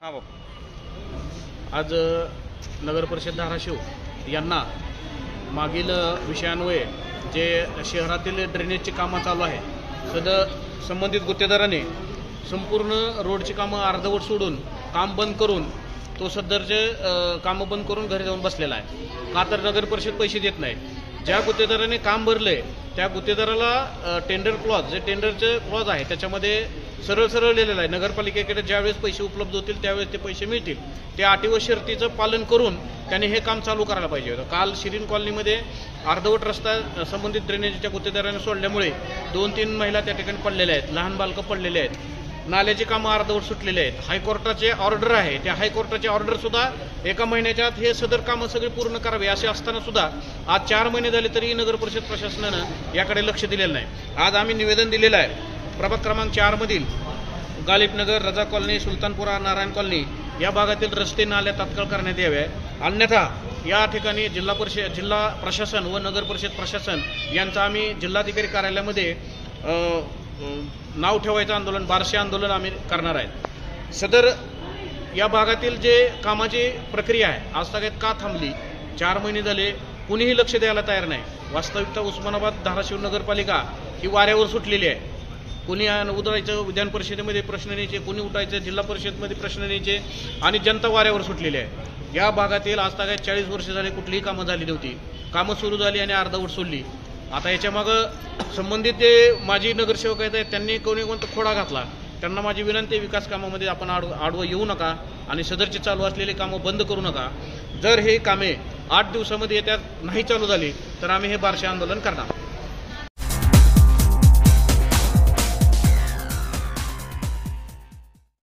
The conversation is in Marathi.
हां बाबा. आज नगर परिषद धाराशिव यांना मागील विषयान्वये जे शहरातील ड्रेनेजची कामं चालू आहे संबंधित गुत्तेदाराने संपूर्ण रोडची कामं अर्धवट सोडून काम बंद करून तो सदरचे कामं बंद करून घरी जाऊन बसलेला आहे. का तर नगर परिषद पैसे देत नाही. ज्या गुत्तेदाराने काम भरले त्या गुत्तेदाराला टेंडर क्लॉज जे टेंडरचे क्लॉज आहे त्याच्यामध्ये सरळ लिहिलेलं आहे नगरपालिकेकडे ज्यावेळेस पैसे उपलब्ध होतील त्यावेळेस ते पैसे मिळतील. त्या अटी व शर्तीचं पालन करून त्याने हे काम चालू करायला पाहिजे होतं. काल शिरीन कॉलनीमध्ये अर्धवट रस्ता संबंधित ड्रेनेजच्या गुत्तेदाराने सोडल्यामुळे 2-3 महिला त्या ठिकाणी पडलेल्या आहेत, लहान बालकं पडलेले आहेत, नाल्याची कामं अर्धवट सुटलेले आहेत. हायकोर्टाचे ऑर्डर आहे, त्या हायकोर्टाचे ऑर्डर सुद्धा एका महिन्याच्या आत हे सदर कामं सगळी पूर्ण करावी असे असताना सुद्धा आज 4 महिने झाले तरी नगर परिषद प्रशासनानं याकडे लक्ष दिलेलं नाही. आज आम्ही निवेदन दिलेलं आहे. प्रभाग क्रमांक 4 मधील गालिबनगर, रजा कॉलनी, सुलतानपुरा, नारायण कॉलनी या भागातील रस्ते नाल्या तात्काळ करण्यात यावे. अन्यथा या ठिकाणी जिल्हा प्रशासन व नगर परिषद प्रशासन यांचं आम्ही जिल्हाधिकारी कार्यालयामध्ये नाव ठेवायचं आंदोलन, बारशे आंदोलन आम्ही करणार आहे. सदर या भागातील जे कामाची प्रक्रिया आहे आज तागायत का थांबली, 4 महिने झाले कुणीही लक्ष द्यायला तयार नाही. वास्तविकता उस्मानाबाद धाराशिव नगरपालिका ही वाऱ्यावर सुटलेली आहे. कुणी उतरायचं विधान परिषदेमध्ये प्रश्न न्यायचे, कुणी उठायचं जिल्हा परिषदेमध्ये प्रश्न न्यायचे आणि जनता वाऱ्यावर सुटलेली आहे. या भागातील आज तागायत 40 वर्ष झाले कुठलीही कामं झाली नव्हती. कामं सुरू झाली आणि अर्धवट सोडली. आता याच्यामागं संबंधित जे माजी नगरसेवक आहेत त्यांनी कोणता खोडा घातला. त्यांना माझी विनंती आहे, विकास कामामध्ये आपण आडवं येऊ नका आणि सदरची चालू असलेली कामं बंद करू नका. जर हे कामे 8 दिवसामध्ये येत्यात नाही चालू झाली तर आम्ही हे बारशे आंदोलन करणार.